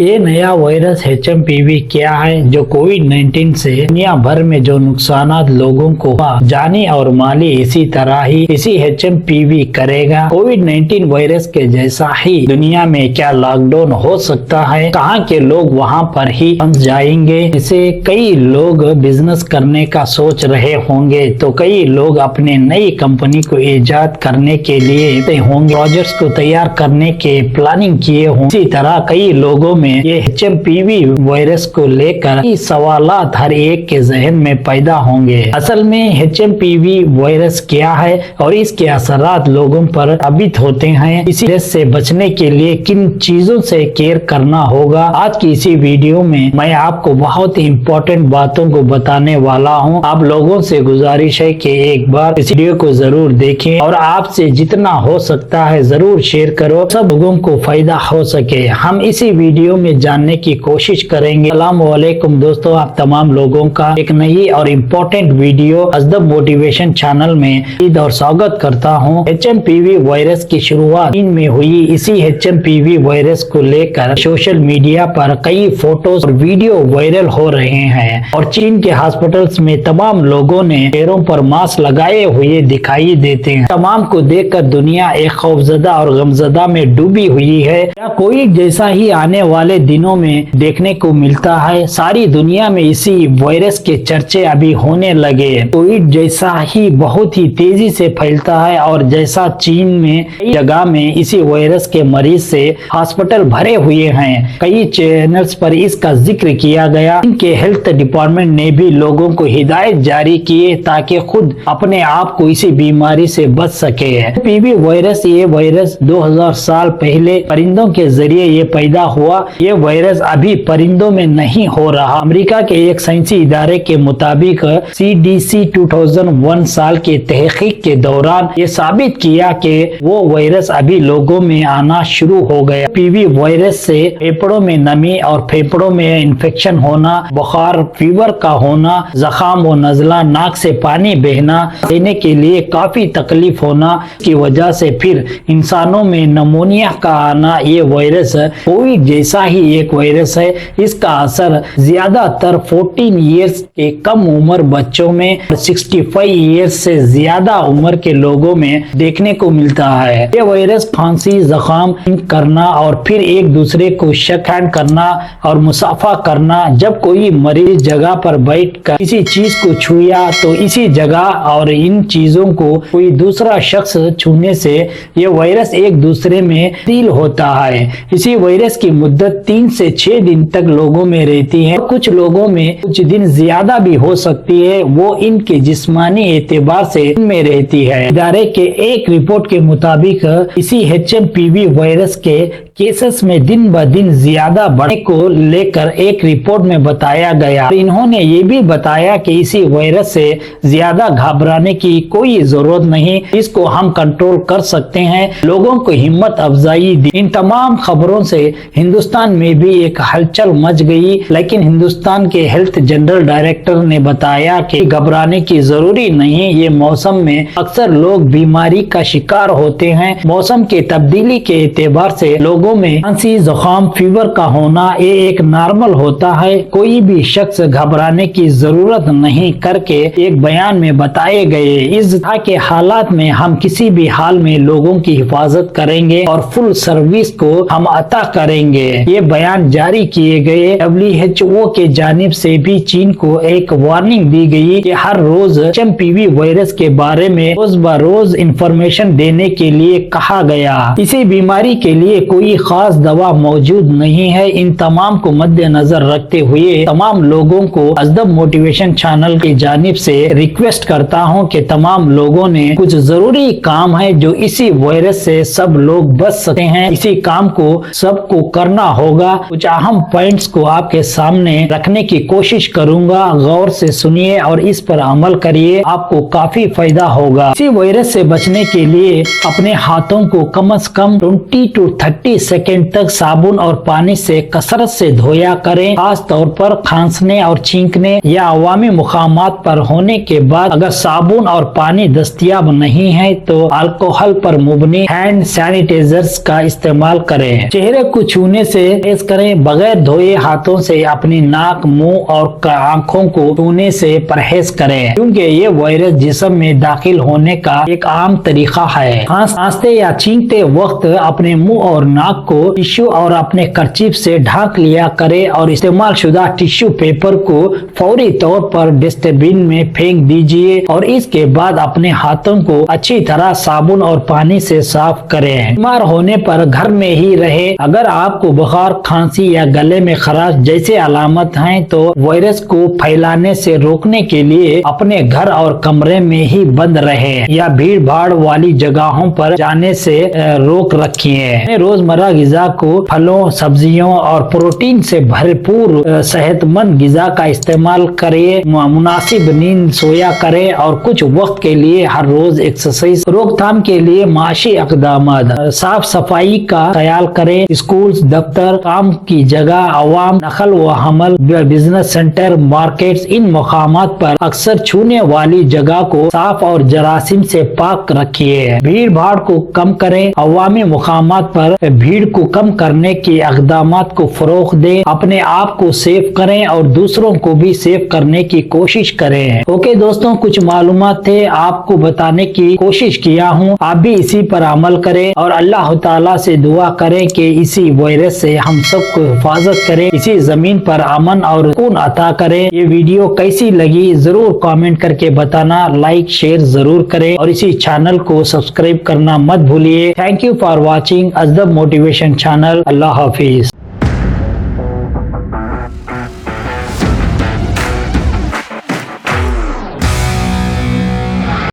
ये नया virus HMPV क्या है जो कोविड-19 से दुनिया भर में जो नुकसानात लोगों को जानी और माली इसी तरह ही इसी HMPV करेगा। कोविड-19 वायरस के जैसा ही दुनिया में क्या लॉकडाउन हो सकता है, कहाँ के लोग वहाँ पर ही फंस जाएंगे। इसे कई लोग बिजनेस करने का सोच रहे होंगे तो कई लोग अपने नई कंपनी को इजाद करने के लिए होंगे, प्रोजेक्ट्स को तैयार करने के प्लानिंग किए होंगे। इसी तरह कई लोगों में ये HMPV वायरस को लेकर कई सवालात हर एक के जहन में पैदा होंगे। असल में HMPV वायरस क्या है और इसके असरात लोगों पर साबित होते हैं। इसी वायरस से बचने के लिए किन चीजों से केयर करना होगा, आज की इसी वीडियो में मैं आपको बहुत ही इम्पोर्टेंट बातों को बताने वाला हूँ। आप लोगों से गुजारिश है कि एक बार इस वीडियो को जरूर देखें और आपसे जितना हो सकता है जरूर शेयर करो, सब लोगों को फायदा हो सके। हम इसी वीडियो में जानने की कोशिश करेंगे। अस्सलाम वालेकुम दोस्तों, आप तमाम लोगों का एक नई और इम्पोर्टेंट वीडियो अजदब मोटिवेशन चैनल में और स्वागत करता हूं। HMPV वायरस की शुरुआत चीन में हुई। इसी HMPV वायरस को लेकर सोशल मीडिया पर कई फोटोज और वीडियो वायरल हो रहे हैं और चीन के हॉस्पिटल्स में तमाम लोगों ने चेहरों पर मास्क लगाए हुए दिखाई देते हैं। तमाम को देखकर दुनिया एक खौफजदा और गमजदा में डूबी हुई है। कोविड जैसा ही आने वाले दिनों में देखने को मिलता है। सारी दुनिया में इसी वायरस के चर्चे अभी होने लगे। कोविड जैसा ही बहुत ही तेजी से फैलता है और जैसा चीन में कई जगह में इसी वायरस के मरीज से हॉस्पिटल भरे हुए हैं। कई चैनल्स पर इसका जिक्र किया गया। इनके हेल्थ डिपार्टमेंट ने भी लोगों को हिदायत जारी किए ताकि खुद अपने आप को इसी बीमारी से बच सके। HMPV वायरस, ये वायरस 2000 साल पहले परिंदों के जरिए ये पैदा हुआ। ये वायरस अभी परिंदों में नहीं हो रहा। अमेरिका के एक साइंसी इदारे के मुताबिक CDC 2001 साल के तहकीक के दौरान ये साबित किया कि वो वायरस अभी लोगों में आना शुरू हो गया। HMPV वायरस से फेफड़ों में नमी और फेफड़ों में इन्फेक्शन होना, बुखार, फीवर का होना, जखाम व नजला, नाक से पानी बहना, लेने के लिए काफी तकलीफ होना की वजह से फिर इंसानों में नमोनिया का आना। ये वायरस कोविड जैसा ही एक वायरस है। इसका असर ज्यादातर 14 इयर्स के कम उम्र बच्चों में, 65 इयर्स से ज्यादा उम्र के लोगों में देखने को मिलता है। ये वायरस खांसी, जखाम करना और फिर एक दूसरे को शेक हैंड करना और मुसाफा करना। जब कोई मरीज जगह पर बैठकर किसी चीज को छुआ तो इसी जगह और इन चीजों को कोई दूसरा शख्स छूने से ये वायरस एक दूसरे में तब्दील होता है। इसी वायरस की मुद्दत 3 से 6 दिन तक लोगों में रहती है। कुछ लोगों में कुछ दिन ज्यादा भी हो सकती है। वो इनके जिस्मानी एतबार से इनमें रहती है। इदारे के एक रिपोर्ट के मुताबिक इसी HMPV वायरस के केसेस में दिन ब दिन ज्यादा बढ़ने को लेकर एक रिपोर्ट में बताया गया। इन्होंने ये भी बताया कि इसी वायरस से ज्यादा घबराने की कोई जरूरत नहीं, इसको हम कंट्रोल कर सकते हैं। लोगों को हिम्मत अफजाई दी। इन तमाम खबरों से हिंदुस्तान में भी एक हलचल मच गई, लेकिन हिंदुस्तान के हेल्थ जनरल डायरेक्टर ने बताया कि घबराने की जरूरी नहीं। ये मौसम में अक्सर लोग बीमारी का शिकार होते हैं। मौसम के तब्दीली के एतबार से लोगों में खांसी, जुकाम, फीवर का होना ये एक नॉर्मल होता है। कोई भी शख्स घबराने की जरूरत नहीं करके एक बयान में बताए गए। इस तरह के हालात में हम किसी भी हाल में लोगों की हिफाजत करेंगे और फुल सर्विस को हम अता करेंगे। ये बयान जारी किए गए। WHO के जानिब से भी चीन को एक वार्निंग दी गई कि हर रोज HMPV वायरस के बारे में रोज ब रोज इंफॉर्मेशन देने के लिए कहा गया। इसी बीमारी के लिए कोई खास दवा मौजूद नहीं है। इन तमाम को मद्देनजर रखते हुए तमाम लोगों को अजदब मोटिवेशन चैनल की जानिब से रिक्वेस्ट करता हूं कि तमाम लोगों ने कुछ जरूरी काम है जो इसी वायरस से सब लोग बच सकते हैं। इसी काम को सबको करना होगा। कुछ अहम पॉइंट्स को आपके सामने रखने की कोशिश करूंगा। गौर से सुनिए और इस पर अमल करिए, आपको काफी फायदा होगा। इसी वायरस से बचने के लिए अपने हाथों को कम से कम 20 to 30 25 सेकंड तक साबुन और पानी से कसरत से धोया करें। खास तौर पर खांसने और छींकने या अवामी मुकामात पर होने के बाद अगर साबुन और पानी दस्तयाब नहीं है तो अल्कोहल पर मुबनी हैंड सैनिटाइजर्स का इस्तेमाल करें। चेहरे को छूने से परहेज करें। बगैर धोए हाथों से अपनी नाक, मुंह और आंखों को छूने से परहेज करें, क्योंकि ये वायरस जिस्म में दाखिल होने का एक आम तरीका है। खांसते या छींकते वक्त अपने मुंह और नाक को टिश्यू और अपने कर्चीफ से ढक लिया करें और इस्तेमाल शुदा टिश्यू पेपर को फौरी तौर पर डस्टबिन में फेंक दीजिए और इसके बाद अपने हाथों को अच्छी तरह साबुन और पानी से साफ करें। बीमार होने पर घर में ही रहे। अगर आपको बुखार, खांसी या गले में खराश जैसे अलामत हैं तो वायरस को फैलाने से रोकने के लिए अपने घर और कमरे में ही बंद रहे या भीड़ भाड़ वाली जगहों पर जाने से रोक रखिए। रोजमर्रा गिजा को फलों, सब्जियों और प्रोटीन से भरपूर सेहतमंद गिजा का इस्तेमाल करिए। मुनासिब नींद सोया करें और कुछ वक्त के लिए हर रोज एक्सरसाइज। रोकथाम के लिए माशी इक़दाम, साफ सफाई का ख्याल करें। स्कूल, दफ्तर, काम की जगह, अवाम, नकल व हमल, बिजनेस सेंटर, मार्केट्स, इन मकामात पर अक्सर छूने वाली जगह को साफ और जरासीम से पाक रखिए। भीड़ भाड़ को कम करें। अवामी मुकामात पर भीड़ को कम करने के इक़दामात को फरोग दें। अपने आप को सेफ करें और दूसरों को भी सेफ करने की कोशिश करें। ओके दोस्तों, कुछ मालूमात थे आपको बताने की कोशिश किया हूँ। आप भी इसी पर अमल करें और अल्लाह ताला से दुआ करें कि इसी वायरस से हम सबको हिफाजत करें, इसी जमीन पर अमन और सुकून अता करें। ये वीडियो कैसी लगी जरूर कमेंट करके बताना। लाइक शेयर जरूर करें और इसी चैनल को सब्सक्राइब करना मत भूलिए। थैंक यू फॉर वॉचिंग अजदब मोटिवेशन चैनल। अल्लाह हाफिज।